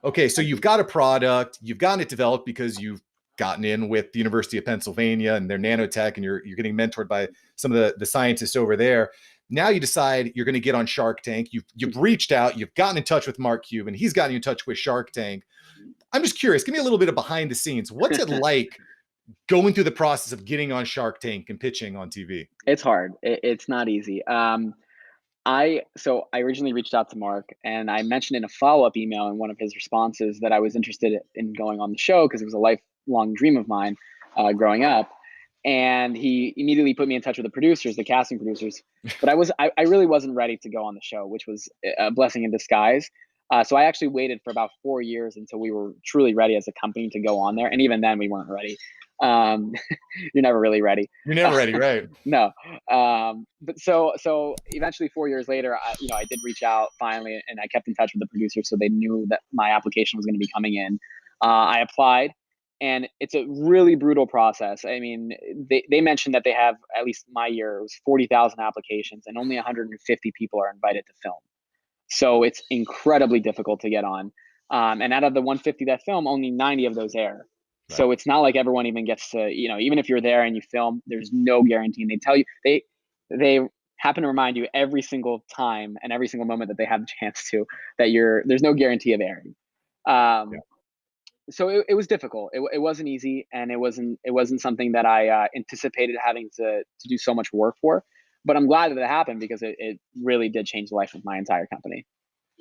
Okay, so you've got a product, you've gotten it developed because you've gotten in with the University of Pennsylvania and their nanotech, and you're getting mentored by some of the scientists over there. Now you decide you're going to get on Shark Tank. You've reached out, you've gotten in touch with Mark Cuban, he's gotten in touch with Shark Tank. I'm just curious, give me a little bit of behind the scenes. What's it like going through the process of getting on Shark Tank and pitching on TV? It's hard. It's not easy. I originally reached out to Mark, and I mentioned in a follow-up email in one of his responses that I was interested in going on the show because it was a lifelong dream of mine growing up. And he immediately put me in touch with the producers, the casting producers. But I really wasn't ready to go on the show, which was a blessing in disguise. So I actually waited for about 4 years until we were truly ready as a company to go on there, and even then we weren't ready. Um, you're never really ready. You're never ready, right? No. But so eventually 4 years later, I did reach out finally, and I kept in touch with the producers so they knew that my application was going to be coming in. I applied, and it's a really brutal process. I mean, they mentioned that they have, at least my year, it was 40,000 applications, and only 150 people are invited to film. So it's incredibly difficult to get on. And out of the 150 that film, only 90 of those air. Right. So it's not like everyone even gets to, even if you're there and you film, there's no guarantee. And they tell you, they happen to remind you every single time and every single moment that they have the chance to, that there's no guarantee of airing. Yeah. Um, so it was difficult. It wasn't easy, and it wasn't something that I anticipated having to do so much work for. But I'm glad that it happened because it really did change the life of my entire company.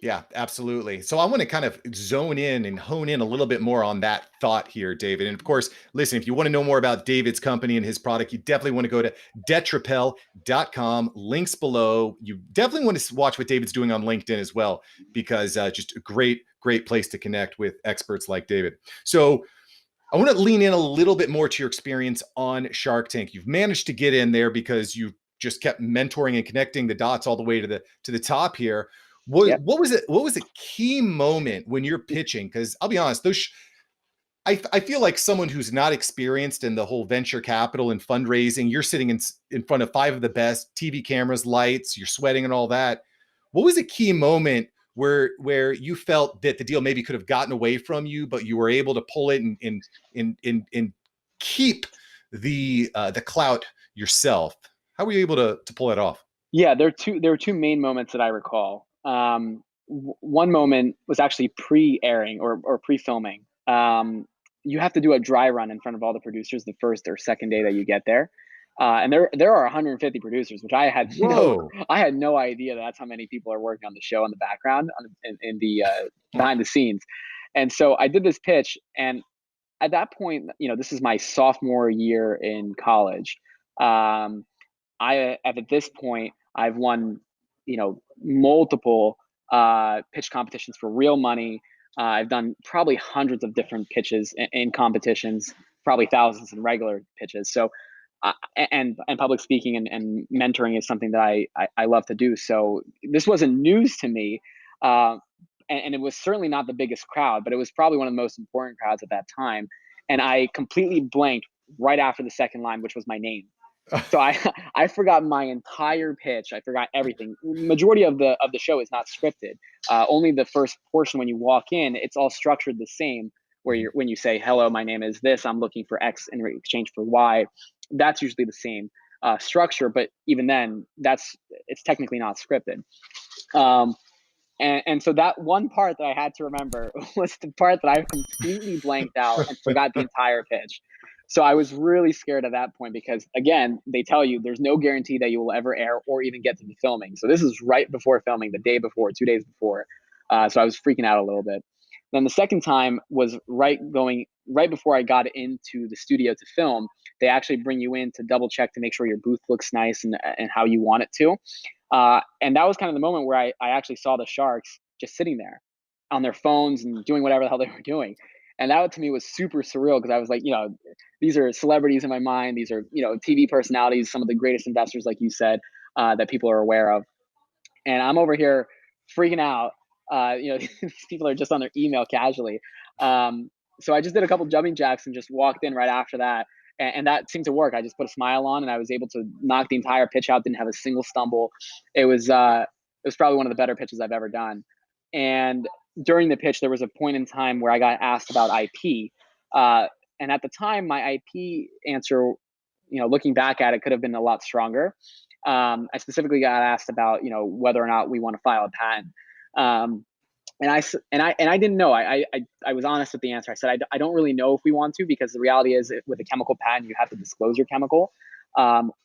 Yeah, absolutely. So I want to kind of zone in and hone in a little bit more on that thought here, David. And of course, listen, if you want to know more about David's company and his product, you definitely want to go to DetraPel.com. Links below. You definitely want to watch what David's doing on LinkedIn as well, because just a great place to connect with experts like David. So I want to lean in a little bit more to your experience on Shark Tank. You've managed to get in there because you just kept mentoring and connecting the dots all the way to the top here. Yep. What was it? What was a key moment when you're pitching? Because I'll be honest, I feel like someone who's not experienced in the whole venture capital and fundraising, you're sitting in front of five of the best TV cameras, lights, you're sweating and all that. What was a key moment where you felt that the deal maybe could have gotten away from you, but you were able to pull it and keep the clout yourself? How were you able to pull it off? Yeah, there were two main moments that I recall. One moment was actually pre-airing or pre-filming. You have to do a dry run in front of all the producers the first or second day that you get there. And there are 150 producers, which Whoa. I had no idea that's how many people are working on the show in the background, in the behind the scenes. And so I did this pitch, and at that point, this is my sophomore year in college. Um, at this point, I've won, multiple pitch competitions for real money. I've done probably hundreds of different pitches in competitions, probably thousands in regular pitches. So, and public speaking and mentoring is something that I love to do. So this wasn't news to me. And it was certainly not the biggest crowd, but it was probably one of the most important crowds at that time. And I completely blanked right after the second line, which was my name. So I forgot my entire pitch. I forgot everything. Majority of the show is not scripted. Only the first portion when you walk in, it's all structured the same. When you say hello, my name is this. I'm looking for X in exchange for Y. That's usually the same structure. But even then, it's technically not scripted. And so that one part that I had to remember was the part that I completely blanked out and forgot the entire pitch. So I was really scared at that point because, again, they tell you there's no guarantee that you will ever air or even get to the filming. So this is right before filming, the day before, 2 days before. So I was freaking out a little bit. Then the second time was right before I got into the studio to film. They actually bring you in to double check to make sure your booth looks nice and how you want it to. And that was kind of the moment where I actually saw the sharks just sitting there on their phones and doing whatever the hell they were doing. And that to me was super surreal because I was like, these are celebrities in my mind. These are, TV personalities, some of the greatest investors, like you said, that people are aware of. And I'm over here freaking out. These people are just on their email casually. So I just did a couple jumping jacks and just walked in right after that. And that seemed to work. I just put a smile on and I was able to knock the entire pitch out, didn't have a single stumble. It was probably one of the better pitches I've ever done. And during the pitch, there was a point in time where I got asked about IP. And at the time, my IP answer, looking back at it, could have been a lot stronger. I specifically got asked about, whether or not we want to file a patent. And I didn't know. I was honest with the answer. I said I don't really know if we want to, because the reality is, with a chemical patent, you have to disclose your chemical,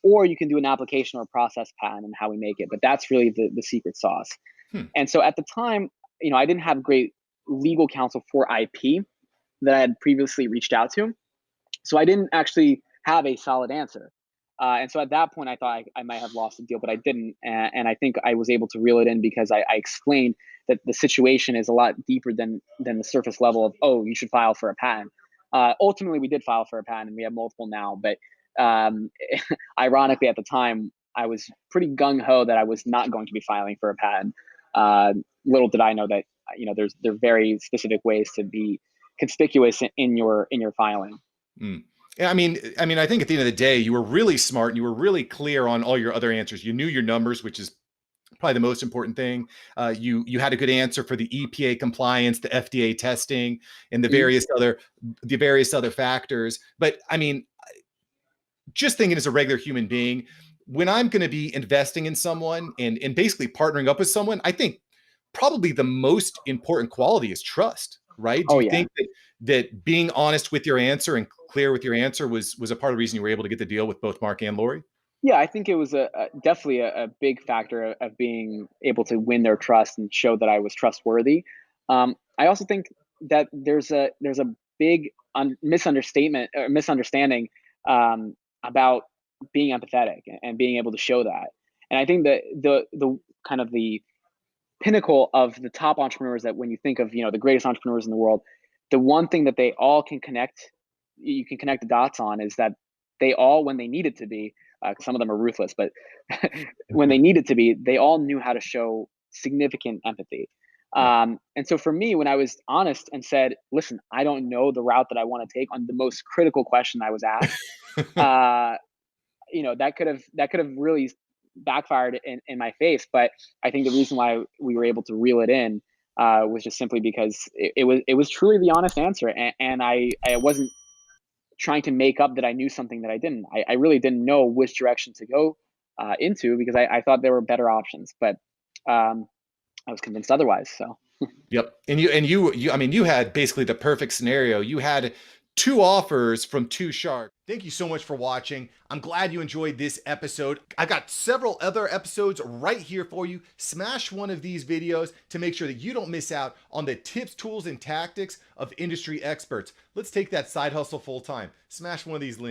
or you can do an application or a process patent and how we make it. But that's really the secret sauce. Hmm. And so at the time, I didn't have great legal counsel for IP that I had previously reached out to. So I didn't actually have a solid answer. And so at that point, I thought I might have lost the deal, but I didn't. And I think I was able to reel it in because I explained that the situation is a lot deeper than the surface level of, oh, you should file for a patent. Ultimately, we did file for a patent, and we have multiple now. But ironically, at the time, I was pretty gung-ho that I was not going to be filing for a patent. Little did I know that there are very specific ways to be conspicuous in your filing. Mm. I mean, I think at the end of the day, you were really smart and you were really clear on all your other answers. You knew your numbers, which is probably the most important thing. You had a good answer for the EPA compliance, the FDA testing, and the various other factors. But I mean, just thinking as a regular human being, when I'm going to be investing in someone and basically partnering up with someone, I think probably the most important quality is trust, right? Do Oh you yeah. think that being honest with your answer and clear with your answer was a part of the reason you were able to get the deal with both Mark and Lori? Yeah, I think it was definitely a big factor of being able to win their trust and show that I was trustworthy. I also think that there's a big misunderstanding about being empathetic and being able to show that. And I think that the kind of the pinnacle of the top entrepreneurs, that when you think of the greatest entrepreneurs in the world, the one thing that they all can connect, you can connect the dots on, is that they all, when they needed to be, some of them are ruthless, but when they needed to be, they all knew how to show significant empathy. And so for me, when I was honest and said, listen, I don't know the route that I want to take on the most critical question I was asked, that could have really backfired in my face. But I think the reason why we were able to reel it in was just simply because it was truly the honest answer, and I wasn't trying to make up that I knew something that I didn't. I really didn't know which direction to go into, because I thought there were better options, but I was convinced otherwise. So Yep. And I mean, you had basically the perfect scenario. You had two offers from two sharks. Thank you so much for watching. I'm glad you enjoyed this episode. I've got several other episodes right here for you. Smash one of these videos to make sure that you don't miss out on the tips, tools, and tactics of industry experts. Let's take that side hustle full time. Smash one of these links.